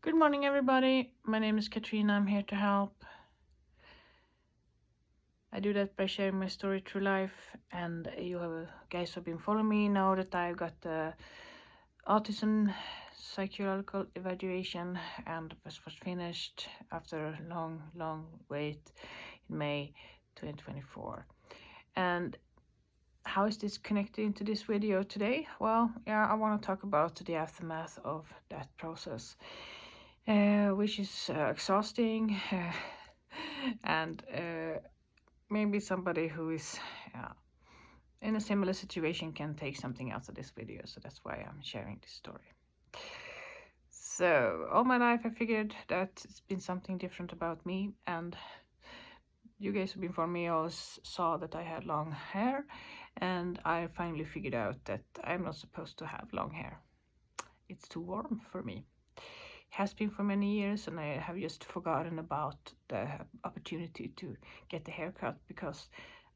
Good morning, everybody. My name is Katrina. I'm here to help. I do that by sharing my story through life, and guys who have been following me know that I've got autism psychological evaluation, and was finished after a long wait in May 2024. And how is this connected into this video today? Well, yeah, I want to talk about the aftermath of that process, which is exhausting, and maybe somebody who is in a similar situation can take something out of this video. So that's why I'm sharing this story. So all my life I figured that it's been something different about me, and you guys who've been following me always saw that I had long hair, and I finally figured out that I'm not supposed to have long hair. It's too warm for me. It has been for many years, and I have just forgotten about the opportunity to get the haircut because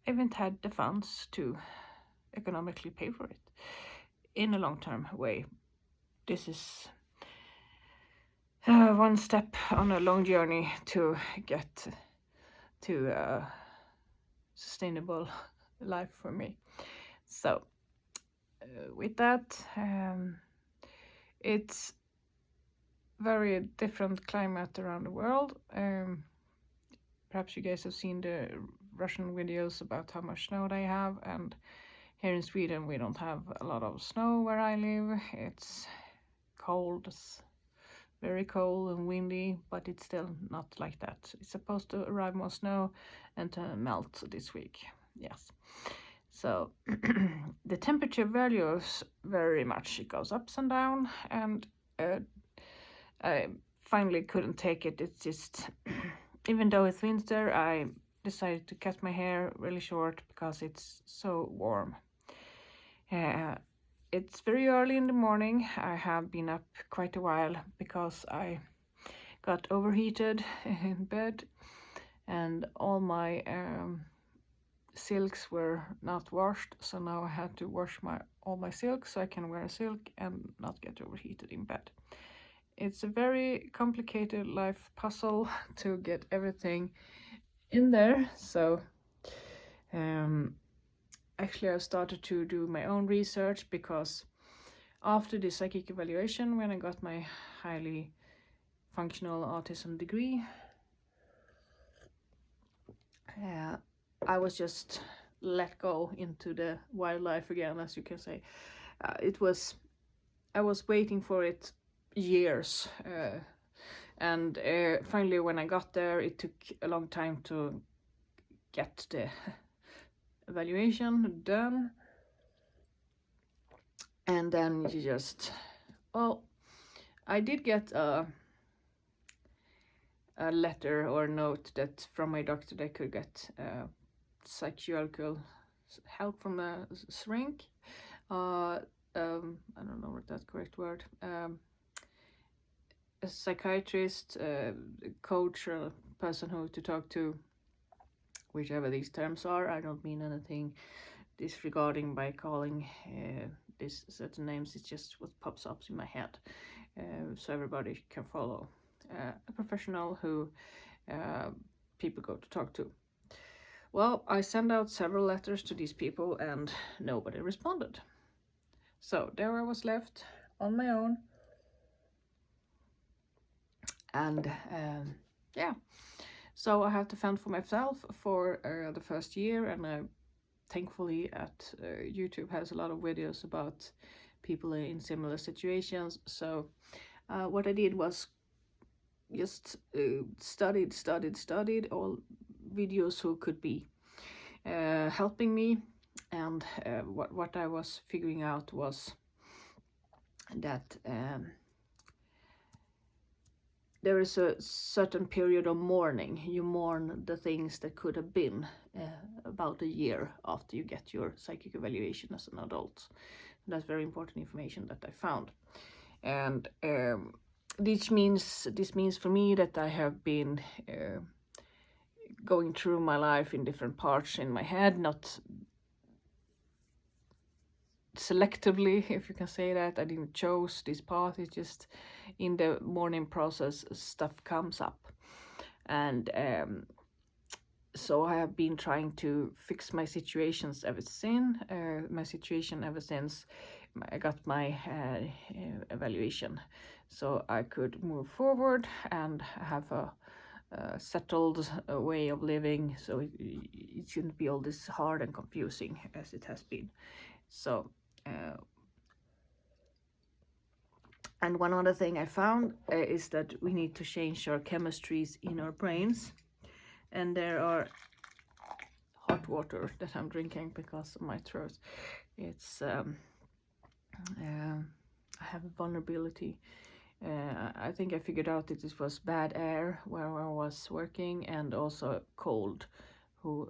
I haven't had the funds to economically pay for it in a long-term way. This is one step on a long journey to get to a sustainable life for me. So with that, it's very different climate around the world. Perhaps you guys have seen the Russian videos about how much snow they have, and here in Sweden we don't have a lot of snow where I live. It's cold, it's very cold and windy, but it's still not like that. It's supposed to arrive more snow and to melt this week. Yes. So the temperature varies very much. It goes ups and down, and I finally couldn't take it. It's just, even though it's winter, I decided to cut my hair really short because it's so warm. It's very early in the morning. I have been up quite a while because I got overheated in bed, and all my silks were not washed, so now I had to wash all my silks so I can wear a silk and not get overheated in bed. It's a very complicated life puzzle to get everything in there. So actually I started to do my own research, because after the psychic evaluation, when I got my highly functional autism degree, I was just let go into the wildlife again, as you can say. I was waiting for it years, and finally when I got there, it took a long time to get the evaluation done, and then you just, well, I did get a letter or note that from my doctor that I could get psychological help from a shrink. I don't know what that's the correct word. A psychiatrist, coach, or a person who to talk to, whichever these terms are. I don't mean anything disregarding by calling these certain names. It's just what pops up in my head, so everybody can follow. A professional who people go to talk to. Well, I sent out several letters to these people and nobody responded. So there I was left on my own. And yeah, so I had to fend for myself for the first year, and thankfully at YouTube has a lot of videos about people in similar situations. So what I did was just studied all videos who could be helping me, and what I was figuring out was that there is a certain period of mourning. You mourn the things that could have been about a year after you get your psychic evaluation as an adult. That's very important information that I found. And this means for me that I have been going through my life in different parts in my head, not selectively, if you can say that. I didn't choose this path. It's just in the morning process stuff comes up, and so I have been trying to fix my situations ever since. I got my evaluation, so I could move forward and have a settled way of living, so it shouldn't be all this hard and confusing as it has been. So and one other thing I found is that we need to change our chemistries in our brains, and there are hot water that I'm drinking because of my throat. It's I have a vulnerability. I think I figured out that it was bad air where I was working, and also cold who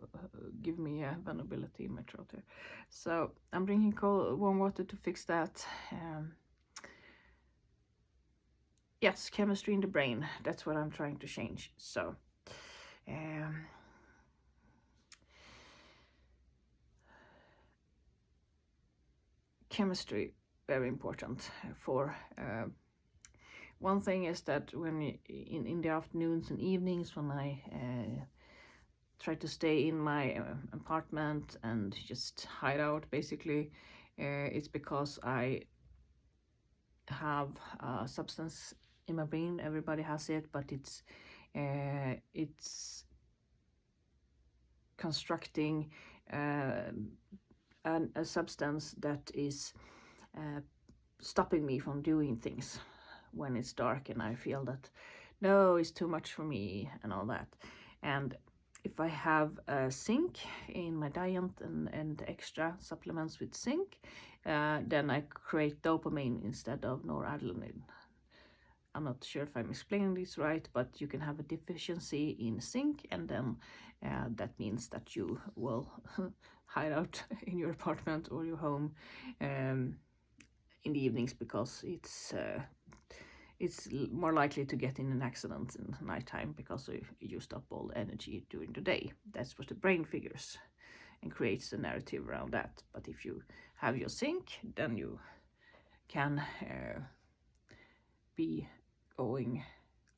give me a vulnerability in my throat here. So I'm drinking cold warm water to fix that. Yes, chemistry in the brain, that's what I'm trying to change. So chemistry, very important for one thing is that when in the afternoons and evenings, when I try to stay in my apartment and just hide out, basically, it's because I have a substance in my brain. Everybody has it, but it's constructing a substance that is stopping me from doing things when it's dark, and I feel that no, it's too much for me and all that. And if I have zinc in my diet and extra supplements with zinc, then I create dopamine instead of noradrenaline. I'm not sure if I'm explaining this right, but you can have a deficiency in zinc, and then that means that you will hide out in your apartment or your home in the evenings, because it's more likely to get in an accident in nighttime because you used up all the energy during the day. That's what the brain figures and creates a narrative around that. But if you have your zinc, then you can be going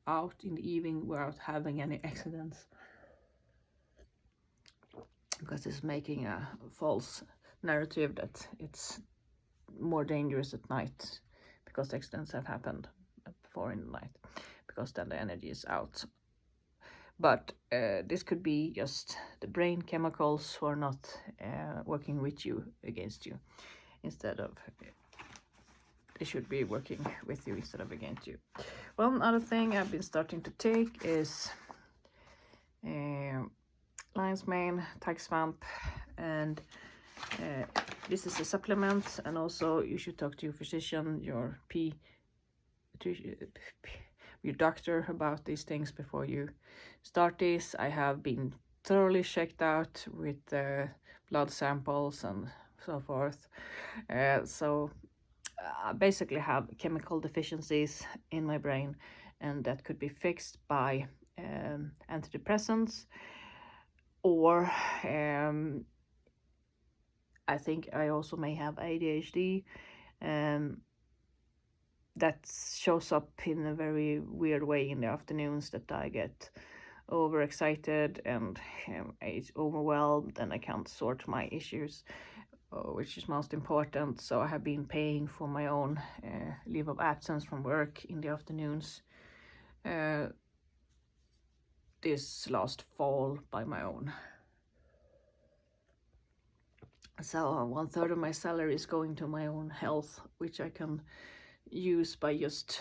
out in the evening without having any accidents, because it's making a false narrative that it's more dangerous at night because accidents have happened before in the night, because then the energy is out. But this could be just the brain chemicals who are not working with you, against you, instead of they should be working with you instead of against you. Well, another thing I've been starting to take is lion's mane, tiger swamp, and this is a supplement. And also you should talk to your physician, your doctor about these things before you start this. I have been thoroughly checked out with blood samples and so forth. So I basically have chemical deficiencies in my brain, and that could be fixed by antidepressants, or I think I also may have ADHD. That shows up in a very weird way in the afternoons, that I get overexcited and it's overwhelmed, and I can't sort my issues, which is most important. So I have been paying for my own leave of absence from work in the afternoons this last fall by my own. So 1/3 of my salary is going to my own health, which I can use by just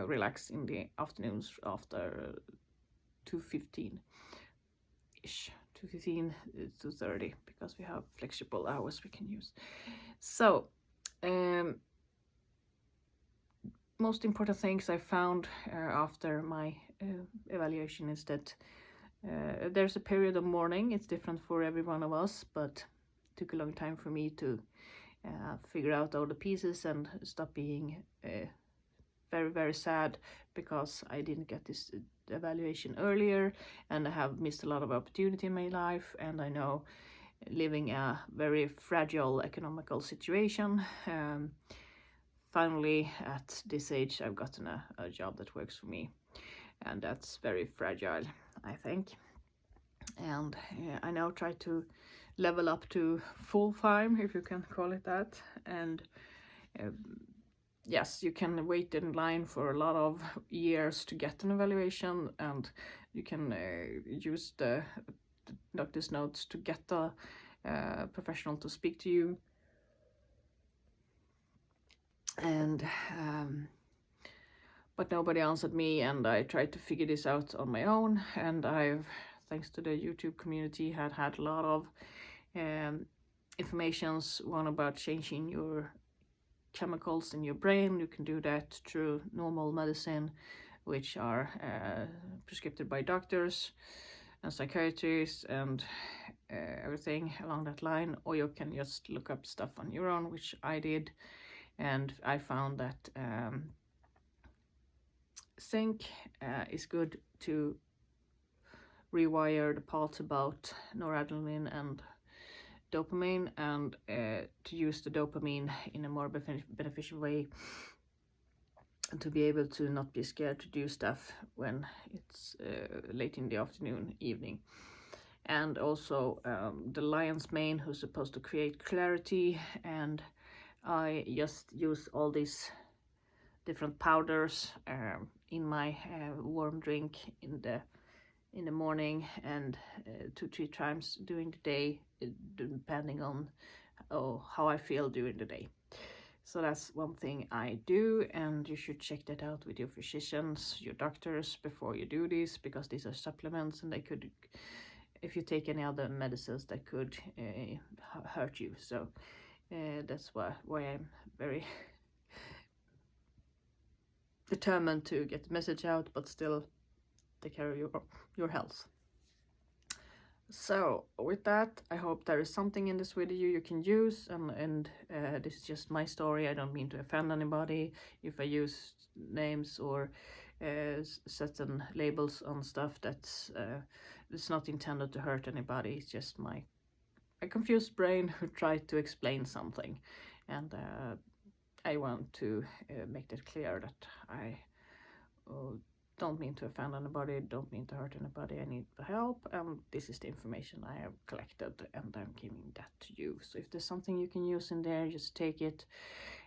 relax in the afternoons after 2:15-ish, 2:15 to 2:30, because we have flexible hours we can use. So most important things I found after my evaluation is that there's a period of mourning. It's different for every one of us, but it took a long time for me to figure out all the pieces and stop being very, very sad because I didn't get this evaluation earlier, and I have missed a lot of opportunity in my life. And I know living a very fragile economical situation. Finally, at this age, I've gotten a job that works for me, and that's very fragile, I think. And I now try to level up to full-time, if you can call it that. And yes, you can wait in line for a lot of years to get an evaluation, and you can use the doctor's notes to get a professional to speak to you. And but nobody answered me, and I tried to figure this out on my own, and I've, thanks to the YouTube community, had a lot of informations. One about changing your chemicals in your brain. You can do that through normal medicine, which are prescribed by doctors and psychiatrists and everything along that line, or you can just look up stuff on your own, which I did. And I found that zinc is good to rewire the parts about noradrenaline and dopamine, and to use the dopamine in a more beneficial way, and to be able to not be scared to do stuff when it's late in the afternoon, evening. And also the lion's mane, who's supposed to create clarity, and I just use all these different powders in my warm drink in the morning, and 2-3 times during the day, depending on how I feel during the day. So that's one thing I do, and you should check that out with your physicians, your doctors, before you do this, because these are supplements, and they could, if you take any other medicines, that could hurt you. So that's why I'm very determined to get the message out, but still take care of your health. So with that, I hope there is something in this video you can use, and this is just my story. I don't mean to offend anybody if I use names or certain labels on stuff that's it's not intended to hurt anybody. It's just a confused brain who tried to explain something, and I want to make that clear that I don't mean to offend anybody, don't mean to hurt anybody. I need the help, and this is the information I have collected, and I'm giving that to you. So if there's something you can use in there, just take it.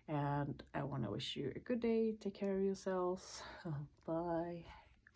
And I want to wish you a good day. Take care of yourselves. Bye.